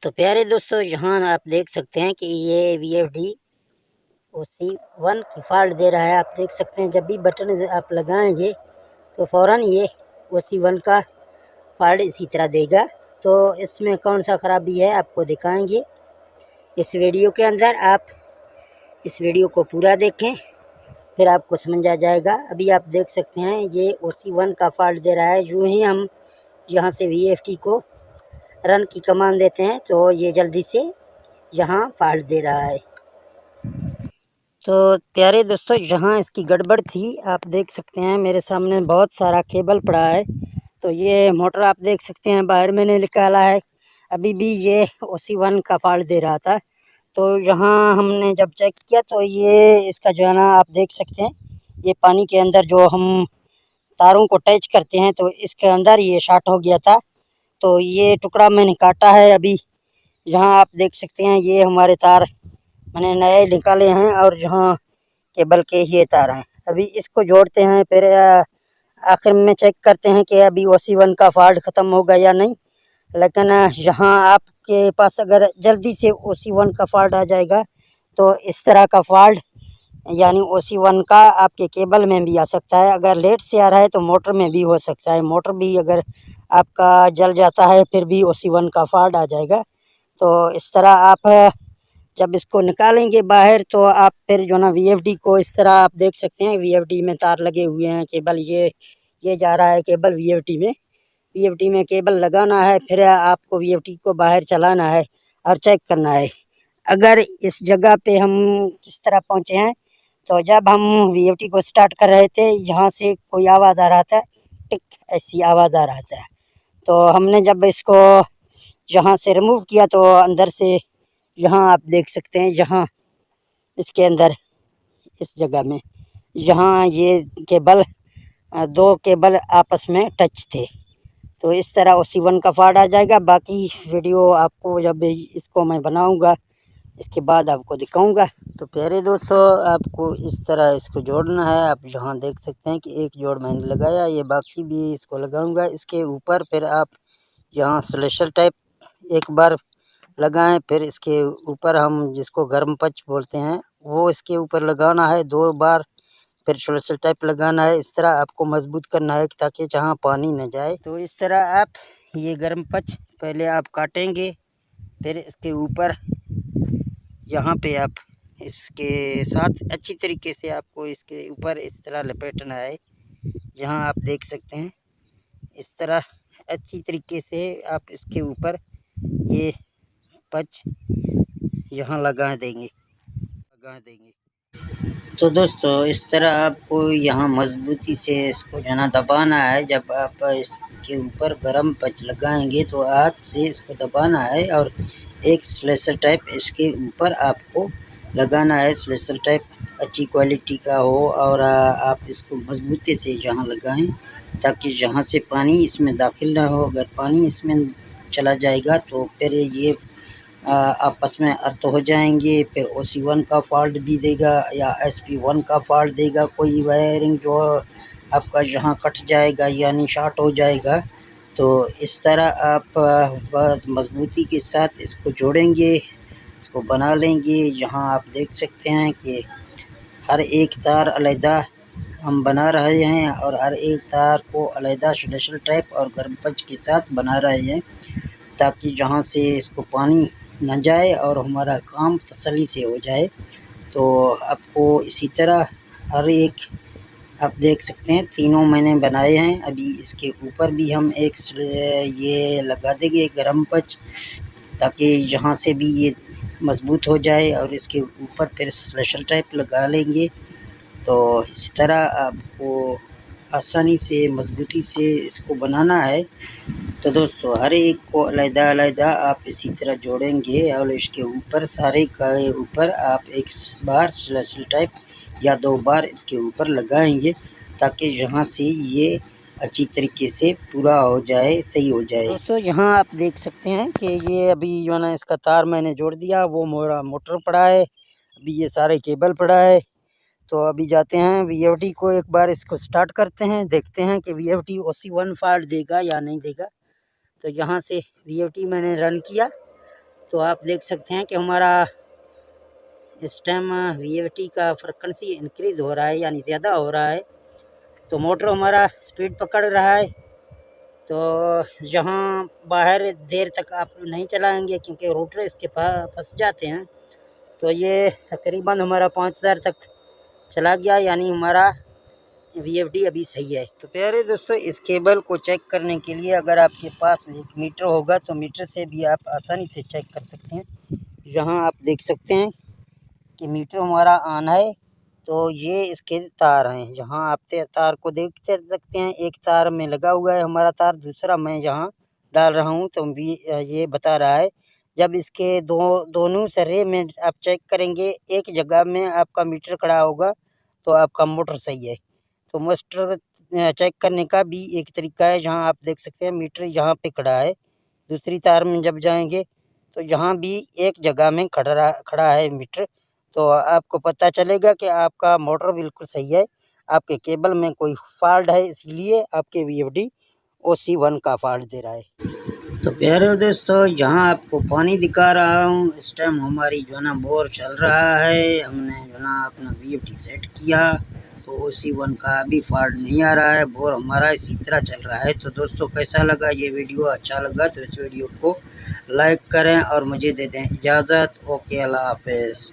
तो प्यारे दोस्तों, यहाँ आप देख सकते हैं कि ये VFD OC1 की फॉल्ट दे रहा है। आप देख सकते हैं जब भी बटन आप लगाएंगे तो फ़ौरन ये OC1 का फॉल्ट इसी तरह देगा। तो इसमें कौन सा ख़राबी है आपको दिखाएंगे इस वीडियो के अंदर। आप इस वीडियो को पूरा देखें, फिर आपको समझ आ जाएगा। अभी आप देख सकते हैं ये OC1 का फॉल्ट दे रहा है। यूँ ही हम यहाँ से VFD को रन की कमांड देते हैं तो ये जल्दी से यहाँ फॉल्ट दे रहा है। तो प्यारे दोस्तों, यहाँ इसकी गड़बड़ थी। आप देख सकते हैं मेरे सामने बहुत सारा केबल पड़ा है। तो ये मोटर आप देख सकते हैं बाहर मैंने निकाला है। अभी भी ये OC1 का फॉल्ट दे रहा था। तो यहाँ हमने जब चेक किया तो ये इसका जो है ना, आप देख सकते हैं ये पानी के अंदर जो हम तारों को टच करते हैं तो इसके अंदर ये शॉर्ट हो गया था। तो ये टुकड़ा मैंने काटा है। अभी यहाँ आप देख सकते हैं ये हमारे तार मैंने नए निकाले हैं और जहाँ केबल के ये तार हैं। अभी इसको जोड़ते हैं, फिर आखिर में चेक करते हैं कि अभी OC1 का फॉल्ट ख़त्म होगा या नहीं। लेकिन यहाँ आपके पास अगर जल्दी से OC1 का फॉल्ट आ जाएगा तो इस तरह का फॉल्ट यानी OC1 का आपके केबल में भी आ सकता है। अगर लेट से आ रहा है तो मोटर में भी हो सकता है। मोटर भी अगर आपका जल जाता है फिर भी OC1 का फॉल्ट आ जाएगा। तो इस तरह आप जब इसको निकालेंगे बाहर तो आप फिर जो ना VFD को इस तरह आप देख सकते हैं VFD में तार लगे हुए हैं। केबल ये जा रहा है केबल VFD में केबल लगाना है। फिर आपको VFD को बाहर चलाना है और चेक करना है। अगर इस जगह पे हम किस तरह पहुँचे हैं तो जब हम VFD को स्टार्ट कर रहे थे यहाँ से कोई आवाज़ आ रहा था, टिक ऐसी आवाज़ आ रहा था। तो हमने जब इसको यहाँ से रिमूव किया तो अंदर से यहाँ आप देख सकते हैं, यहाँ इसके अंदर इस जगह में यहाँ ये केबल दो केबल आपस में टच थे। तो इस तरह OC1 का फॉल्ट आ जाएगा। बाकी वीडियो आपको जब इसको मैं बनाऊंगा इसके बाद आपको दिखाऊंगा। तो प्यारे दोस्तों, आपको इस तरह इसको जोड़ना है। आप यहाँ देख सकते हैं कि एक जोड़ मैंने लगाया, ये बाकी भी इसको लगाऊंगा इसके ऊपर। फिर आप यहाँ स्लेशर टाइप एक बार लगाएं, फिर इसके ऊपर हम जिसको गर्म पच बोलते हैं वो इसके ऊपर लगाना है 2 बार। फिर स्लेशर टाइप लगाना है। इस तरह आपको मजबूत करना है ताकि जहाँ पानी न जाए। तो इस तरह आप ये गर्म पच पहले आप काटेंगे, फिर इसके ऊपर यहाँ पे आप इसके साथ अच्छी तरीके से आपको इसके ऊपर इस तरह लपेटना है। यहाँ आप देख सकते हैं इस तरह अच्छी तरीके से आप इसके ऊपर ये पच यहाँ लगा देंगे। तो दोस्तों, इस तरह आपको यहाँ मजबूती से इसको जो ना दबाना है। जब आप इसके ऊपर गर्म पच लगाएंगे तो हाथ से इसको दबाना है और एक स्लेशर टाइप इसके ऊपर आपको लगाना है। स्लेशर टाइप अच्छी क्वालिटी का हो और आप इसको मजबूती से यहाँ लगाएं ताकि जहाँ से पानी इसमें दाखिल ना हो। अगर पानी इसमें चला जाएगा तो फिर ये आपस में अर्थ हो जाएंगे। फिर OC1 का फॉल्ट भी देगा या SP1 का फॉल्ट देगा। कोई वायरिंग जो आपका यहाँ कट जाएगा यानी शॉर्ट हो जाएगा। तो इस तरह आप बस मजबूती के साथ इसको जोड़ेंगे, इसको बना लेंगे। यहाँ आप देख सकते हैं कि हर एक तार अलहदा हम बना रहे हैं और हर एक तार को अलहदा स्लेशर टाइप और गर्म पच के साथ बना रहे हैं ताकि जहाँ से इसको पानी न जाए और हमारा काम तसल्ली से हो जाए। तो आपको इसी तरह हर एक आप देख सकते हैं तीनों मैंने बनाए हैं। अभी इसके ऊपर भी हम एक ये लगा देंगे गर्म पच ताकि यहाँ से भी ये मजबूत हो जाए और इसके ऊपर फिर स्लेशर टाइप लगा लेंगे। तो इस तरह आपको आसानी से मजबूती से इसको बनाना है। तो दोस्तों, हर एक को अलग-अलग आप इसी तरह जोड़ेंगे और इसके ऊपर सारे के ऊपर आप एक बार स्लेशर टाइप या 2 बार इसके ऊपर लगाएंगे ताकि यहाँ से ये अच्छी तरीके से पूरा हो जाए, सही हो जाए। दोस्तों, यहाँ आप देख सकते हैं कि ये अभी जो ना इसका तार मैंने जोड़ दिया, वो मेरा मोटर पड़ा है, अभी ये सारे केबल पड़ा है। तो अभी जाते हैं VFD को एक बार इसको स्टार्ट करते हैं, देखते हैं कि VFD OC1 फॉल्ट देगा या नहीं देगा। तो यहाँ से VFD मैंने रन किया तो आप देख सकते हैं कि हमारा इस टाइम VFD का फ्रिक्वेंसी इंक्रीज़ हो रहा है, यानी ज़्यादा हो रहा है, तो मोटर हमारा स्पीड पकड़ रहा है। तो जहाँ बाहर देर तक आप नहीं चलाएंगे क्योंकि रोटर इसके फंस जाते हैं। तो ये तकरीबन हमारा 5000 तक चला गया, यानी हमारा VFD अभी सही है। तो प्यारे दोस्तों, इस केबल को चेक करने के लिए अगर आपके पास एक मीटर होगा तो मीटर से भी आप आसानी से चेक कर सकते हैं। यहाँ आप देख सकते हैं कि मीटर हमारा ऑन है, तो ये इसके तार हैं। जहाँ आप तार को देख सकते हैं, एक तार में लगा हुआ है हमारा तार, दूसरा मैं जहाँ डाल रहा हूँ तो भी ये बता रहा है। जब इसके दोनों सरे में आप चेक करेंगे, एक जगह में आपका मीटर खड़ा होगा तो आपका मोटर सही है। तो मोटर चेक करने का भी एक तरीका है। जहाँ आप देख सकते हैं मीटर यहाँ पे खड़ा है, दूसरी तार में जब जाएंगे तो यहाँ भी एक जगह में खड़ा है मीटर, तो आपको पता चलेगा कि आपका मोटर बिल्कुल सही है, आपके केबल में कोई फॉल्ट है, इसलिए आपके VFD OC1 का फॉल्ट दे रहा है। तो प्यारे दोस्तों, यहाँ आपको पानी दिखा रहा हूँ। इस टाइम हमारी जो है ना बोर चल रहा है, हमने जो ना अपना VFD सेट किया तो OC1 का अभी फॉल्ट नहीं आ रहा है, बोर हमारा इसी तरह चल रहा है। तो दोस्तों, कैसा लगा ये वीडियो? अच्छा लगा तो इस वीडियो को लाइक करें और मुझे दे दें इजाज़त। ओके, अल्लाह हाफिज़।